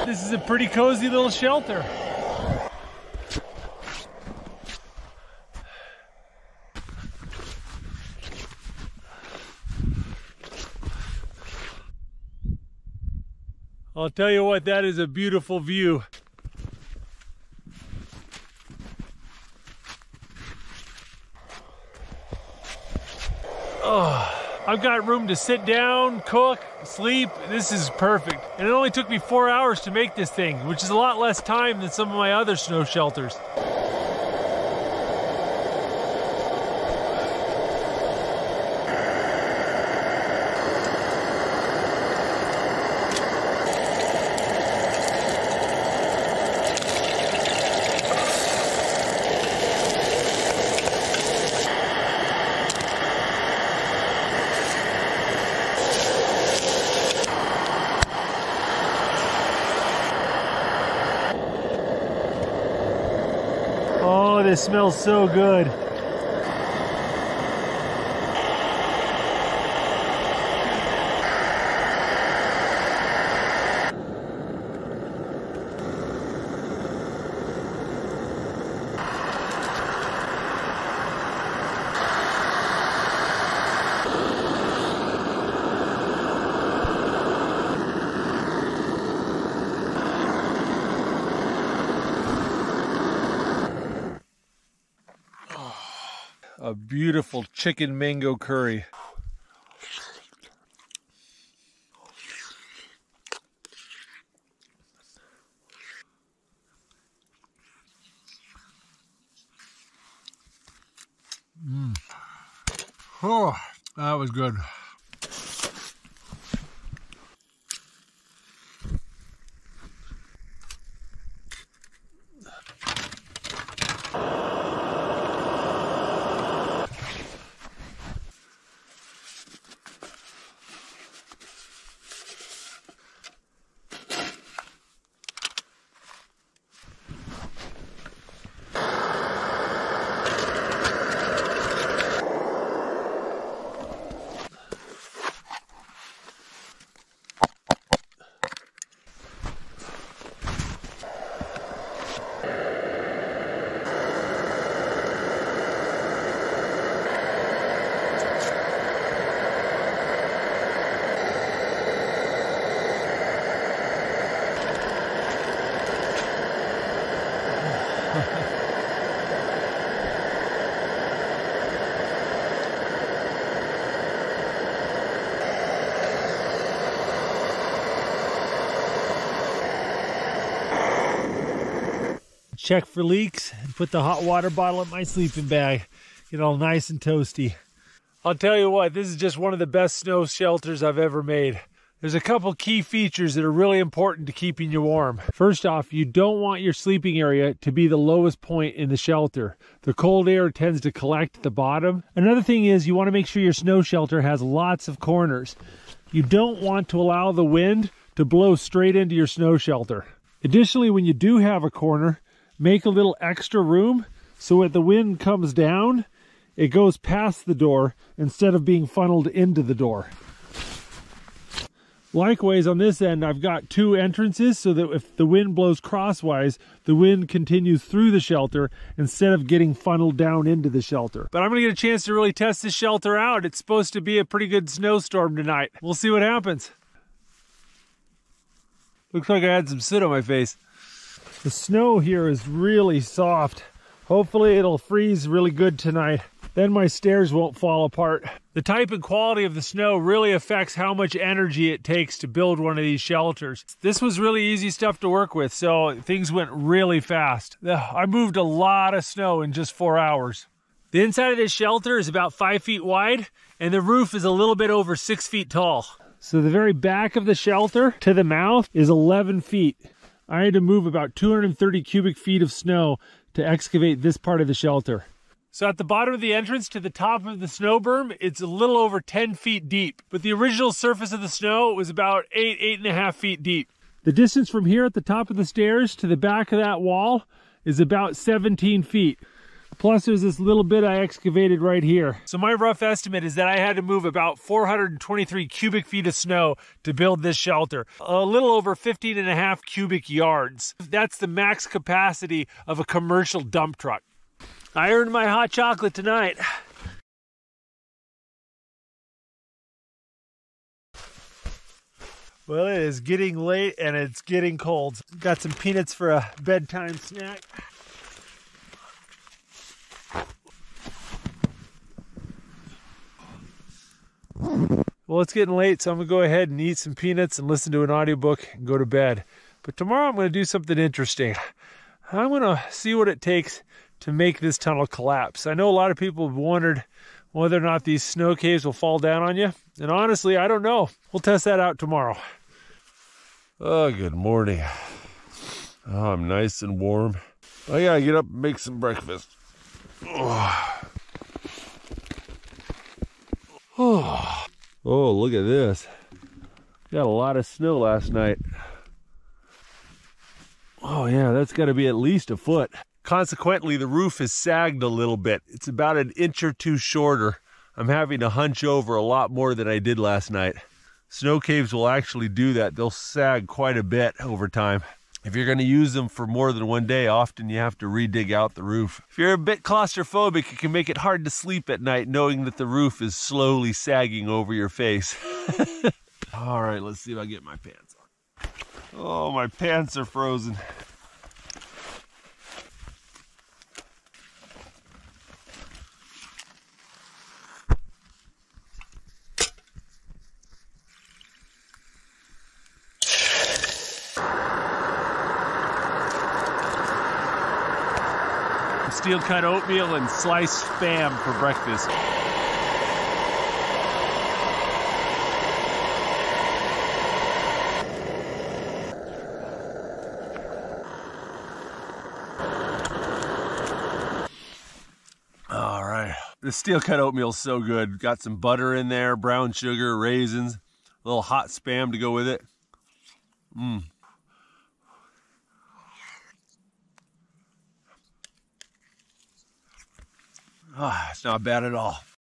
this is a pretty cozy little shelter. I'll tell you what, that is a beautiful view. Oh, I've got room to sit down, cook, sleep. This is perfect. And it only took me 4 hours to make this thing, which is a lot less time than some of my other snow shelters. Oh, this smells so good. A beautiful chicken mango curry. Oh, that was good. Check for leaks and put the hot water bottle in my sleeping bag. Get all nice and toasty. I'll tell you what, this is just one of the best snow shelters I've ever made. There's a couple key features that are really important to keeping you warm. First off, you don't want your sleeping area to be the lowest point in the shelter. The cold air tends to collect at the bottom. Another thing is you want to make sure your snow shelter has lots of corners. You don't want to allow the wind to blow straight into your snow shelter. Additionally, when you do have a corner, make a little extra room so when the wind comes down, it goes past the door instead of being funneled into the door. Likewise, on this end, I've got two entrances so that if the wind blows crosswise, the wind continues through the shelter instead of getting funneled down into the shelter. But I'm going to get a chance to really test this shelter out. It's supposed to be a pretty good snowstorm tonight. We'll see what happens. Looks like I had some soot on my face. The snow here is really soft. Hopefully it'll freeze really good tonight. Then my stairs won't fall apart. The type and quality of the snow really affects how much energy it takes to build one of these shelters. This was really easy stuff to work with, so things went really fast. I moved a lot of snow in just 4 hours. The inside of this shelter is about 5 feet wide, and the roof is a little bit over 6 feet tall. So the very back of the shelter to the mouth is 11 feet. I had to move about 230 cubic feet of snow to excavate this part of the shelter. So at the bottom of the entrance to the top of the snow berm, it's a little over 10 feet deep. But the original surface of the snow was about 8.5 feet deep. The distance from here at the top of the stairs to the back of that wall is about 17 feet. Plus there's this little bit I excavated right here. So my rough estimate is that I had to move about 423 cubic feet of snow to build this shelter. A little over 15.5 cubic yards. That's the max capacity of a commercial dump truck. I earned my hot chocolate tonight. Well, it is getting late and it's getting cold. Got some peanuts for a bedtime snack. Well, it's getting late, so I'm gonna go ahead and eat some peanuts and listen to an audiobook and go to bed. But tomorrow I'm gonna do something interesting. I'm gonna see what it takes to make this tunnel collapse. I know a lot of people have wondered whether or not these snow caves will fall down on you. And honestly, I don't know. We'll test that out tomorrow. Oh, good morning. Oh, I'm nice and warm. I gotta get up and make some breakfast. Oh, look at this. Got a lot of snow last night. Oh yeah, that's gotta be at least a foot. Consequently, the roof has sagged a little bit. It's about an inch or two shorter. I'm having to hunch over a lot more than I did last night. Snow caves will actually do that. They'll sag quite a bit over time. If you're going to use them for more than one day, often you have to re-dig out the roof. If you're a bit claustrophobic, it can make it hard to sleep at night knowing that the roof is slowly sagging over your face. All right, let's see if I get my pants on. Oh, my pants are frozen. Steel cut oatmeal and sliced Spam for breakfast. All right, the steel cut oatmeal is so good. Got some butter in there, brown sugar, raisins, a little hot Spam to go with it. It's not bad at all.